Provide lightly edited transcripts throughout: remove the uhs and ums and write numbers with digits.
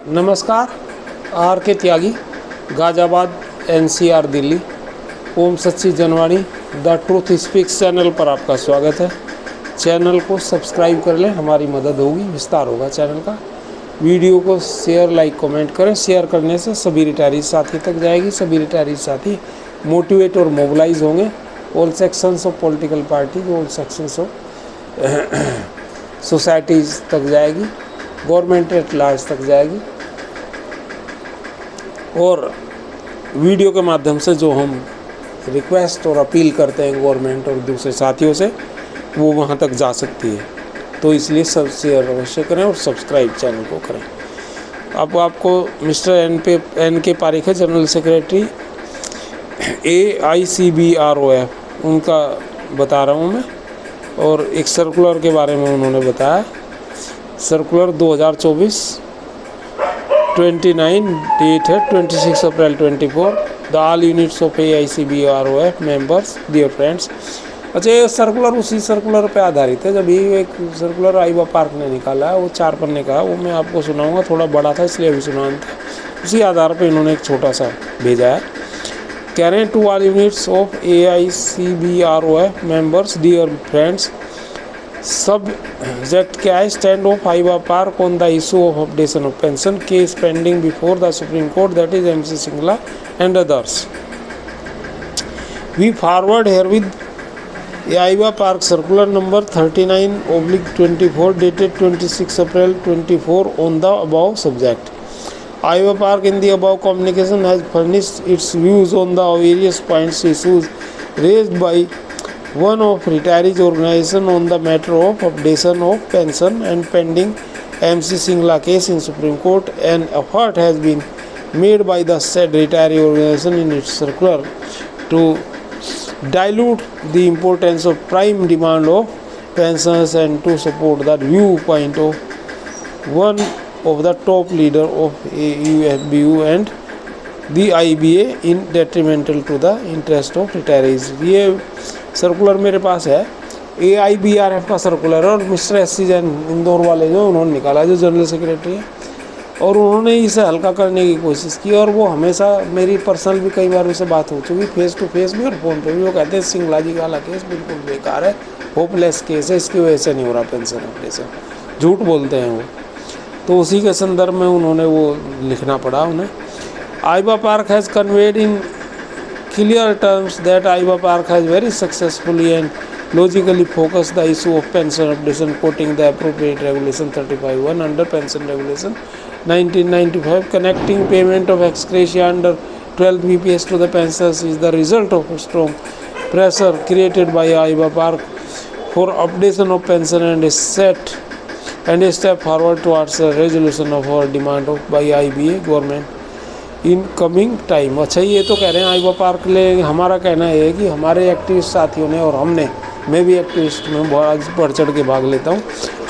नमस्कार, आर के त्यागी, गाज़ियाबाद, NCR, दिल्ली। ओम सच्ची Janwani the truth speaks channel पर आपका स्वागत है। चैनल को सब्सक्राइब कर लें, हमारी मदद होगी, विस्तार होगा चैनल का। वीडियो को शेयर, लाइक, कमेंट करें। शेयर करने से सभी रिटायरीज साथी तक जाएगी। सभी रिटायरीज साथी मोटिवेट और मोबिलाइज होंगे। All sections of political parties, all sections of societies तक जाएगी। गवर्नमेंट एट लार्ज तक जाएगी। और वीडियो के माध्यम से जो हम रिक्वेस्ट और अपील करते हैं गवर्नमेंट और दूसरे साथियों से, वो वहाँ तक जा सकती है। तो इसलिए सब शेयर अवश्य करें और सब्सक्राइब चैनल को करें। अब आपको मिस्टर NK पारिक है, जनरल सेक्रेटरी AICBROF, उनका बता रहा हूँ मैं। और एक सर्कुलर के बारे में उन्होंने बताया। सर्कुलर 2024-29, डेट है 26 April 24। The all units of AICBROF members, dear friends. अच्छा, ये सर्कुलर उसी सर्कुलर पे आधारित है। जब ये एक सर्कुलर आइबा पार्क ने निकाला है, वो 4 पन्ने का है, वो मैं आपको सुनाऊंगा। थोड़ा बड़ा था इसलिए अभी सुनाना था। उसी आधार पे इन्होंने एक छोटा सा भेजा है। कह रहे हैं, to all units of AICBROF members, dear friends, subject क्या है? Stand of AIBPARC on the issue of updation of pension case pending before the Supreme Court, that is MC Singla and others. We forward herewith AIBPARC circular number 39/24 dated 26 April 24 on the above subject. Iowa Park in the above communication has furnished its views on the various points issues raised by one of retirees organization on the matter of updation of pension and pending MC Singla case in Supreme Court. An effort has been made by the said retiree organization in its circular to dilute the importance of prime demand of pensions and to support the viewpoint of one of the top leader of UFBU and the IBA in detrimental to the interest of retirees। ये circular मेरे पास है, AIBRF का circular, और mister SC Jain Indore वाले जो उन्होंने निकाला, जो जनरल सेक्रेटरी है, और उन्होंने इसे हल्का करने की कोशिश की। और वो हमेशा मेरी पर्सनल भी कई बार उनसे बात हो चुकी, फेस टू फेस भी और फ़ोन पे भी। वो कहते हैं सिंगला जी वाला केस बिल्कुल बेकार है, होपलेस केस है, इसकी वजह से नहीं हो रहा पेंशन अपडेशन। झूठ बोलते हैं वो। तो उसी के संदर्भ में उन्होंने वो लिखना पड़ा उन्हें। AIBPARC has conveyed in clear terms that AIBPARC has very successfully and logically focus the issue of pension updation, quoting the appropriate regulation 35(1) under pension regulation 1995, connecting payment of ex gratia under 12 BPS to the pensions is the result of strong pressure created by Aiba Park for updation of pension and a step forward towards a resolution of our demand of by IBA government in coming time. अच्छा, ये तो कह रहे हैं आइबा park ले। हमारा कहना है कि हमारे एक्टिविस्ट साथियों ने और हमने, मैं भी एक्टिविस्ट में बहुत बढ़ चढ़ के भाग लेता हूँ,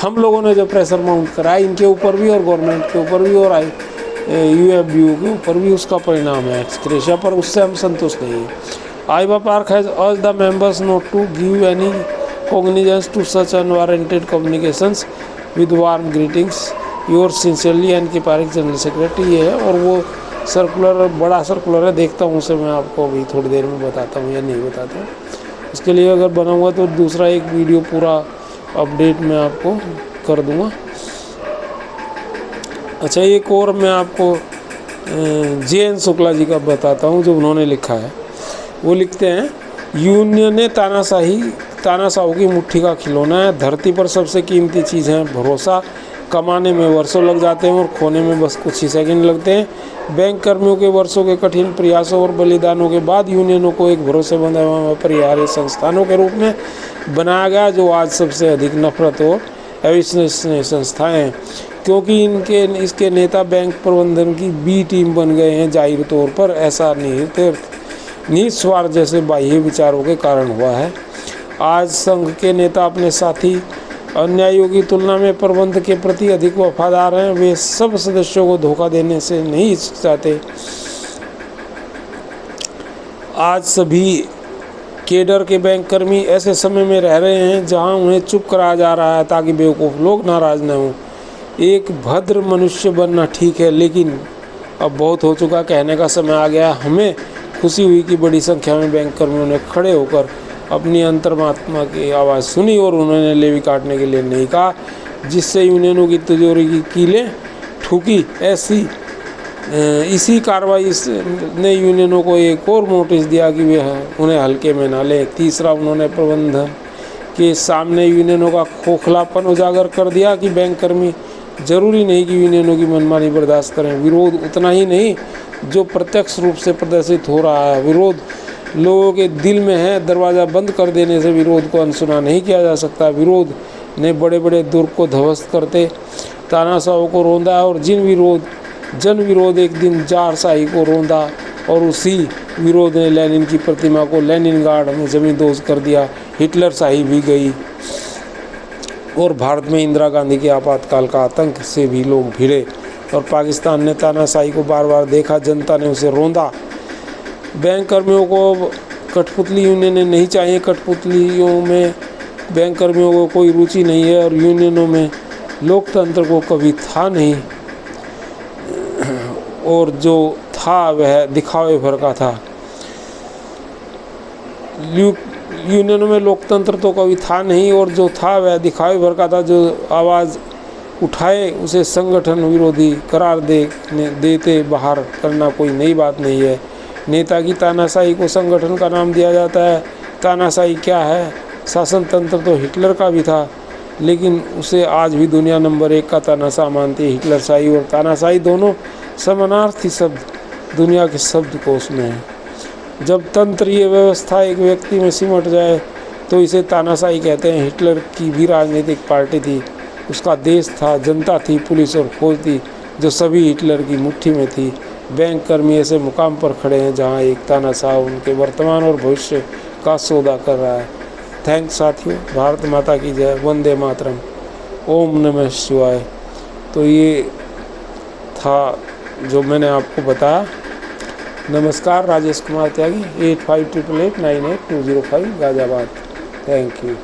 हम लोगों ने जो प्रेशर माउंट करा इनके ऊपर भी और गवर्नमेंट के ऊपर भी और UFBU के ऊपर भी, उसका परिणाम है एक्स ग्रेशिया पर। उससे हम संतुष्ट नहीं हैं। AIBPARC has urged the members not to give any cognisance to such unwarranted communications with warm greetings, yours sincerely NK Parik, general secretary. ये है, और वो सर्कुलर बड़ा सर्कुलर है, देखता हूँ उसे मैं आपको अभी थोड़ी देर में बताता हूँ या नहीं बताता हूँ। इसके लिए अगर बना हुआ तो दूसरा एक वीडियो पूरा अपडेट मैं आपको कर दूँगा। अच्छा, एक और मैं आपको JN शुक्ला जी का बताता हूँ, जो उन्होंने लिखा है। वो लिखते हैं, यूनियन ने तानाशाहों की मुट्ठी का खिलौना है। धरती पर सबसे कीमती चीज़ है भरोसा। कमाने में वर्षों लग जाते हैं और खोने में बस कुछ ही सेकंड लगते हैं। बैंक कर्मियों के वर्षों के कठिन प्रयासों और बलिदानों के बाद यूनियनों को एक भरोसेमंद एवं अपरिहार्य संस्थानों के रूप में बनाया गया, जो आज सबसे अधिक नफरत और अविश्वसनीय संस्थाएं हैं, क्योंकि इसके नेता बैंक प्रबंधन की B टीम बन गए हैं। जाहिर तौर पर ऐसा निस्वार्थ जैसे बाह्य विचारों के कारण हुआ है। आज संघ के नेता अपने साथी अन्यायियों की तुलना में प्रबंध के प्रति अधिक वफादार हैं। वे सब सदस्यों को धोखा देने से नहीं हिचकचाते। आज सभी केडर के बैंक कर्मी ऐसे समय में रह रहे हैं जहां उन्हें चुप कराया जा रहा है ताकि बेवकूफ़ लोग नाराज़ न हों। एक भद्र मनुष्य बनना ठीक है, लेकिन अब बहुत हो चुका, कहने का समय आ गया। हमें खुशी हुई कि बड़ी संख्या में बैंक कर्मियों ने खड़े होकर अपनी अंतर्मात्मा की आवाज़ सुनी और उन्होंने लेवी काटने के लिए नहीं कहा, जिससे यूनियनों की तिजोरी की कीलें ठुकी। इसी कार्रवाई ने यूनियनों को एक और नोटिस दिया कि वे उन्हें हल्के में न लें। तीसरा, उन्होंने प्रबंधन के सामने यूनियनों का खोखलापन उजागर कर दिया कि बैंक कर्मी जरूरी नहीं कि यूनियनों की मनमानी बर्दाश्त करें। विरोध उतना ही नहीं जो प्रत्यक्ष रूप से प्रदर्शित हो रहा है, विरोध लोगों के दिल में है। दरवाज़ा बंद कर देने से विरोध को अनसुना नहीं किया जा सकता। विरोध ने बड़े बड़े दुर्ग को ध्वस्त करते तानाशाहों को रौंदा, और जन विरोध एक दिन जारशाही को रौंदा, और उसी विरोध ने लेनिन की प्रतिमा को लेनिनग्राड में जमींदोज कर दिया। हिटलर शाही भी गई और भारत में इंदिरा गांधी के आपातकाल का आतंक से भी लोग भिड़े, और पाकिस्तान ने तानाशाही को बार बार देखा, जनता ने उसे रौंदा। बैंक कर्मियों को कठपुतली यूनियनें नहीं चाहिए। कठपुतलियों में बैंक कर्मियों को कोई रुचि नहीं है, और यूनियनों में लोकतंत्र को कभी था नहीं, और जो था वह दिखावे भर का था। यूनियनों में लोकतंत्र तो कभी था नहीं, और जो था वह दिखावे भर का था। जो आवाज़ उठाए उसे संगठन विरोधी करार देते बाहर करना कोई नई बात नहीं है। नेता की तानाशाही को संगठन का नाम दिया जाता है। तानाशाही क्या है? शासन तंत्र तो हिटलर का भी था, लेकिन उसे आज भी दुनिया नंबर 1 का तानाशाह मानती है। हिटलरशाही और तानाशाही दोनों समानार्थी शब्द दुनिया के शब्दकोश में है। जब तंत्रीय व्यवस्था एक व्यक्ति में सिमट जाए तो इसे तानाशाही कहते हैं। हिटलर की भी राजनीतिक पार्टी थी, उसका देश था, जनता थी, पुलिस और फौज थी, जो सभी हिटलर की मुट्ठी में थी। बैंक कर्मी ऐसे मुकाम पर खड़े हैं जहां एक तानाशाह उनके वर्तमान और भविष्य का सौदा कर रहा है। थैंक्स साथियों। भारत माता की जय। वंदे मातरम। ओम नमः शिवाय। तो ये था जो मैंने आपको बताया। नमस्कार। राजेश कुमार त्यागी, 8588898205 गाज़ियाबाद। Thank you.